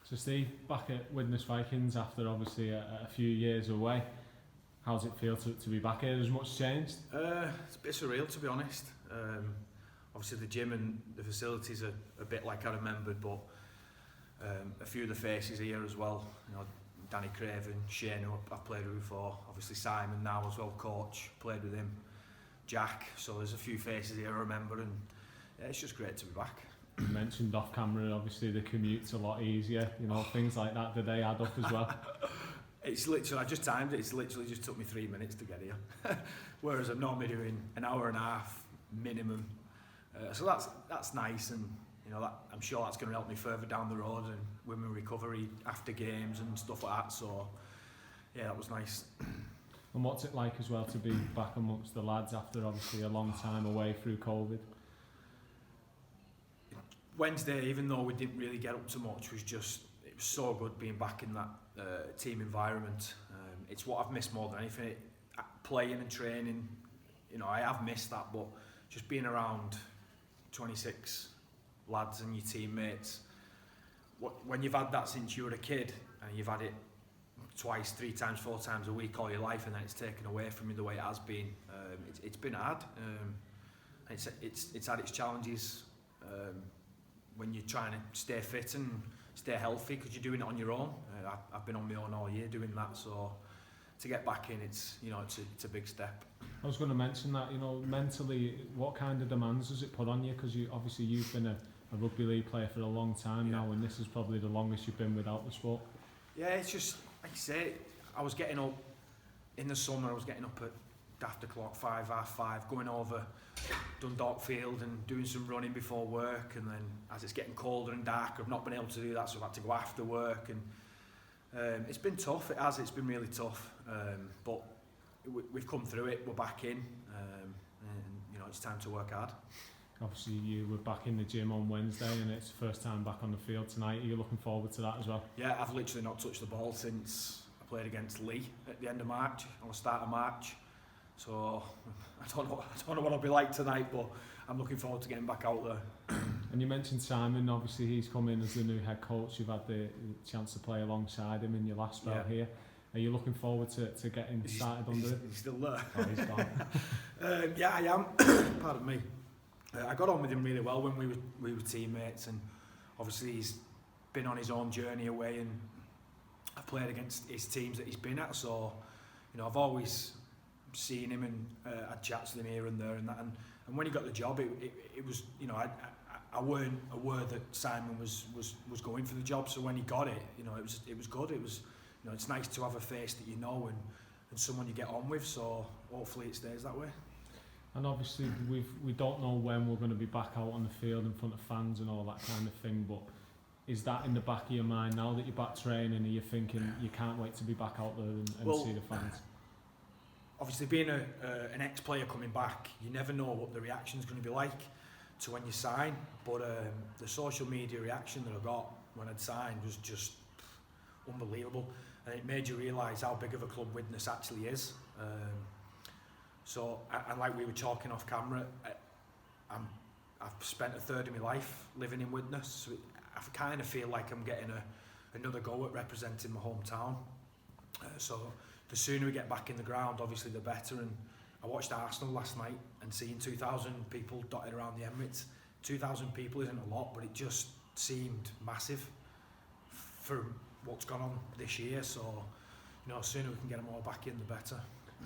So Steve, back at Widnes Vikings after obviously a few years away, how does it feel to be back here? Has much changed? It's a bit surreal, to be honest. Obviously the gym and the facilities are a bit like I remembered, but a few of the faces here as well. You know, Danny Craven, Shane, who I've played with before. Obviously Simon now as well, coach, played with him. Jack. So there's a few faces here I remember, and yeah, it's just great to be back. You mentioned off camera, obviously the commute's a lot easier, you know, things like that. Do they add up as well? It's literally, I just timed it, it's literally just took me 3 minutes to get here. Whereas I'm normally doing an hour and a half minimum. So that's nice, and you know, I'm sure that's going to help me further down the road and with my recovery after games and stuff like that. So yeah, that was nice. And what's it like as well to be back amongst the lads after obviously a long time away through COVID? Wednesday, even though we didn't really get up to much, it was so good being back in that team environment. It's what I've missed more than anything. Playing and training, you know, I have missed that, but just being around 26 lads and your teammates, when you've had that since you were a kid and you've had it twice, 3 times, 4 times a week all your life, and then it's taken away from you the way it has been, it's been hard. It's had its challenges. When you're trying to stay fit and stay healthy, because you're doing it on your own. I've been on my own all year doing that, so to get back in, it's a big step. I was going to mention that, you know, mentally, what kind of demands does it put on you? Because you've been a rugby league player for a long time now, and this is probably the longest you've been without the sport. Yeah, it's just like you say. I was getting up in the summer. I was getting up at after clock 5:30, going over Dundalk Field and doing some running before work, and then as it's getting colder and darker, I've not been able to do that, so I've had to go after work, and it's been tough. It's been really tough, but we've come through it. We're back in, and you know, it's time to work hard. Obviously you were back in the gym on Wednesday, and it's the first time back on the field tonight. Are you looking forward to that as well? Yeah, I've literally not touched the ball since I played against Lee at the end of March, on the start of March. So I don't know what I'll be like tonight, but I'm looking forward to getting back out there. And you mentioned Simon, obviously he's come in as the new head coach. You've had the chance to play alongside him in your last spell here. Are you looking forward to getting started under it? He's still there. Oh, he's gone. Yeah, I am. Pardon me. I got on with him really well when we were teammates, and obviously he's been on his own journey away, and I've played against his teams that he's been at, so you know, I've always seen him and had chats with him here and there and that, and when he got the job, it was, you know, I weren't aware that Simon was going for the job, so when he got it, you know, it was good. It was, you know, it's nice to have a face that you know and someone you get on with, so hopefully it stays that way. And obviously we don't know when we're going to be back out on the field in front of fans and all that kind of thing, but is that in the back of your mind now that you're back training? Are you thinking you can't wait to be back out there and see the fans? Obviously, being an ex-player coming back, you never know what the reaction's going to be like to when you sign. But the social media reaction that I got when I'd signed was just unbelievable, and it made you realise how big of a club Widnes actually is. So, and like we were talking off camera, I've spent a third of my life living in Widnes, so I kind of feel like I'm getting another go at representing my hometown. So the sooner we get back in the ground, obviously the better. And I watched Arsenal last night, and seeing 2,000 people dotted around the Emirates. 2,000 people isn't a lot, but it just seemed massive for what's gone on this year. So, you know, the sooner we can get them all back in, the better.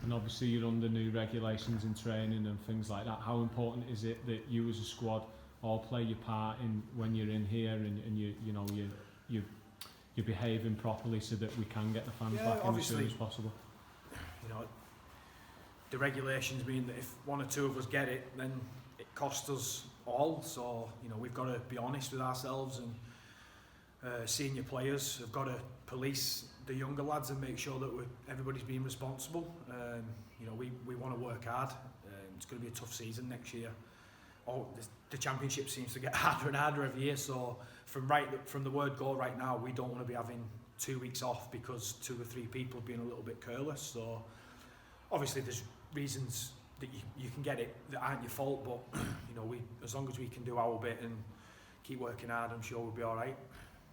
And obviously you're under new regulations in training and things like that. How important is it that you as a squad all play your part in when you're in here, and you're behaving properly so that we can get the fans back in as soon as possible? You know, the regulations mean that if one or two of us get it, then it costs us all. So, you know, we've got to be honest with ourselves, and senior players have got to police the younger lads and make sure that everybody's being responsible. You know, we want to work hard. It's going to be a tough season next year. The championship seems to get harder and harder every year, so from the word go right now, we don't want to be having 2 weeks off because 2 or 3 people have been a little bit careless. So obviously there's reasons that you can get it that aren't your fault, but you know, as long as we can do our bit and keep working hard, I'm sure we'll be all right.